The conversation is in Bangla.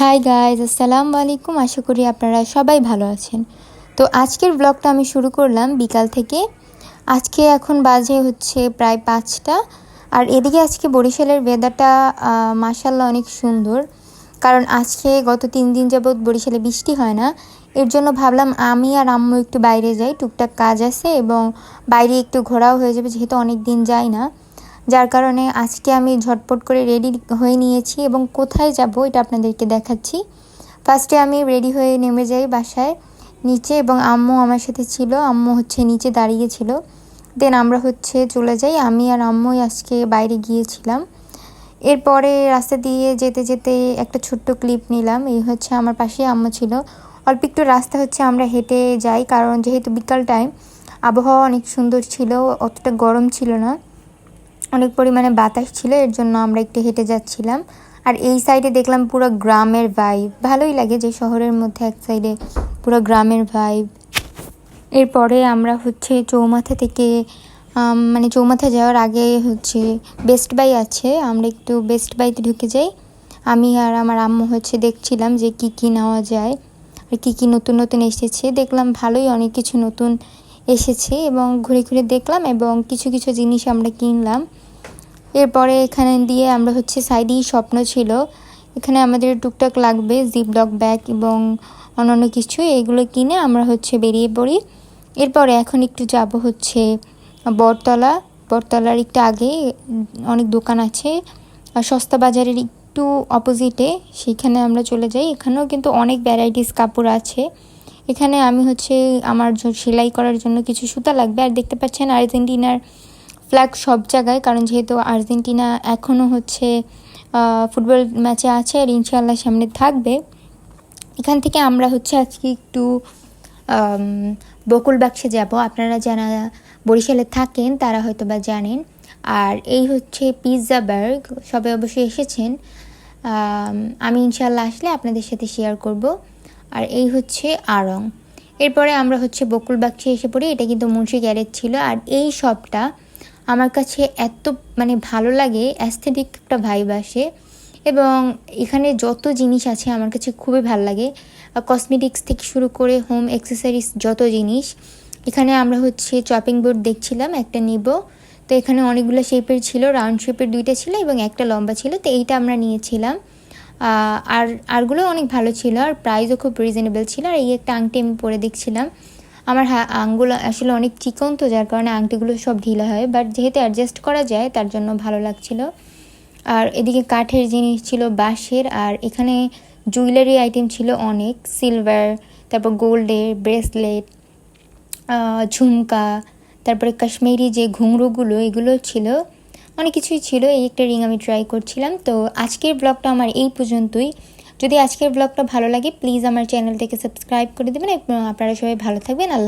হাই গাইজ, আসসালামু আলাইকুম। আশা করি আপনারা সবাই ভালো আছেন। তো আজকের ব্লগটা আমি শুরু করলাম বিকাল থেকে। আজকে এখন বাজে হচ্ছে প্রায় 5টা। আর এদিকে আজকে বরিশালের ওয়েদারটা মাশাআল্লাহ অনেক সুন্দর, কারণ আজকে গত 3 দিন যাবৎ বরিশালে বৃষ্টি হয় না। এর জন্য ভাবলাম আমি আর আম্মু একটু বাইরে যাই, টুকটাক কাজ আছে এবং বাইরে একটু ঘোরাও হয়ে যাবে, যেহেতু অনেক দিন যাই না। যার কারণে আজকে আমি ঝটপট করে রেডি হয়ে নিয়েছি এবং কোথায় যাব এটা আপনাদেরকে দেখাচ্ছি। ফার্স্টে আমি রেডি হয়ে নেমে যাই বাসায় নিচে, এবং আম্মু আমার সাথে ছিল। আম্মু হচ্ছে নিচে দাঁড়িয়ে ছিল। দেন আমরা হচ্ছে চলে যাই। আমি আর আম্মুই আজকে বাইরে গিয়েছিলাম। এরপরে রাস্তা দিয়ে যেতে যেতে একটা ছোট্ট ক্লিপ নিলাম। এই হচ্ছে আমার পাশে আম্মু ছিল। অল্প একটু রাস্তা হচ্ছে আমরা হেঁটে যাই, কারণ যেহেতু বিকাল টাইম, আবহাওয়া অনেক সুন্দর ছিল, অতটা গরম ছিল না, অনেক পরিমাণে বাতাস ছিল। এর জন্য আমরা একটু হেঁটে যাচ্ছিলাম। আর এই সাইডে দেখলাম পুরো গ্রামের ভাইব। ভালোই লাগে যে শহরের মধ্যে এক সাইডে পুরো গ্রামের ভাইব। এরপরে আমরা হচ্ছে চৌমাথা থেকে চৌমাথা যাওয়ার আগে হচ্ছে বেস্ট বাই আছে, আমরা একটু বেস্ট বাইতে ঢুকে যাই। আমি আর আমার আম্মু হচ্ছে দেখছিলাম যে কি কি নেওয়া যায় আর কি কি নতুন নতুন এসেছে। দেখলাম ভালোই অনেক কিছু নতুন এসেছে এবং ঘুরে ঘুরে দেখলাম এবং কিছু কিছু জিনিস আমরা কিনলাম। এরপরে এখানে দিয়ে আমরা হচ্ছে সাইডেই স্বপ্ন ছিল, এখানে আমাদের টুকটাক লাগবে জিপলক ব্যাগ এবং অন্যান্য কিছু, এগুলো কিনে আমরা হচ্ছে বেরিয়ে পড়ি। এরপরে এখন একটু যাব হচ্ছে বটতলার একটু আগে অনেক দোকান আছে, সস্তা বাজারের একটু অপোজিটে, সেখানে আমরা চলে যাই। এখানেও কিন্তু অনেক ভ্যারাইটিস কাপড় আছে। এখানে আমি হচ্ছে আমার সেলাই করার জন্য কিছু সুতা লাগবে। আর দেখতে পাচ্ছেন আর্জেন্টিনার ফ্ল্যাগ সব জায়গায়, কারণ যেহেতু আর্জেন্টিনা এখনও হচ্ছে ফুটবল ম্যাচে আছে আর ইনশাআল্লাহ সামনে থাকবে। এখান থেকে আমরা হচ্ছে আজকে একটু বকুলবাক্সে যাব। আপনারা যারা বরিশালে থাকেন তারা হয়তো বা জানেন। আর এই হচ্ছে পিৎজা বার্গ, সবাই অবশ্যই এসেছেন। আমি ইনশাআল্লাহ আসলে আপনাদের সাথে শেয়ার করব। আর এই হচ্ছে আড়ং। এরপরে আমরা হচ্ছে বকুলবাক্সে এসে পড়ি। এটা কিন্তু মুন্সি গ্যারেজ ছিল। আর এই শপটা আমার কাছে এত ভালো লাগে, অ্যাস্থেটিক একটা ভাইব আসে এবং এখানে যত জিনিস আছে আমার কাছে খুবই ভালো লাগে। কসমেটিক্স থেকে শুরু করে হোম অ্যাক্সেসরিজ যত জিনিস। এখানে আমরা হচ্ছে চপিং বোর্ড দেখছিলাম, একটা নিব। তো এখানে অনেকগুলো শেপের ছিল, রাউন্ড শেপের 2টা ছিল এবং একটা লম্বা ছিল, তো এইটা আমরা নিয়েছিলাম। আরগুলো অনেক ভালো ছিল আর প্রাইসও খুব রিজনেবল ছিল। আর এই একটা আংটি আমি পরে দেখছিলাম। আমার আঙুল আসলে অনেক চিকন, তো যার কারণে আংটিগুলো সব ঢিলা হয়, বাট যেহেতু অ্যাডজাস্ট করা যায় তার জন্য ভালো লাগছিল। আর এদিকে কাঠের জিনিস ছিল, বাঁশের। আর এখানে জুয়েলারি আইটেম ছিল অনেক, সিলভার, তারপর গোল্ডের ব্রেসলেট, ঝুমকা, তারপরে কাশ্মীরি যে ঘুঙরুগুলো, এগুলো ছিল, অনেক কিছুই ছিল। এই একটা রিং আমি ট্রাই করছিলাম। তো আজকের ব্লগটা আমার এই পর্যন্তই। যদি আজকের ব্লগটা ভালো লাগে প্লিজ আমার চ্যানেলটাকে সাবস্ক্রাইব করে দেবেন এবং আপনারা সবাই ভালো থাকবেন। আল্লাহ।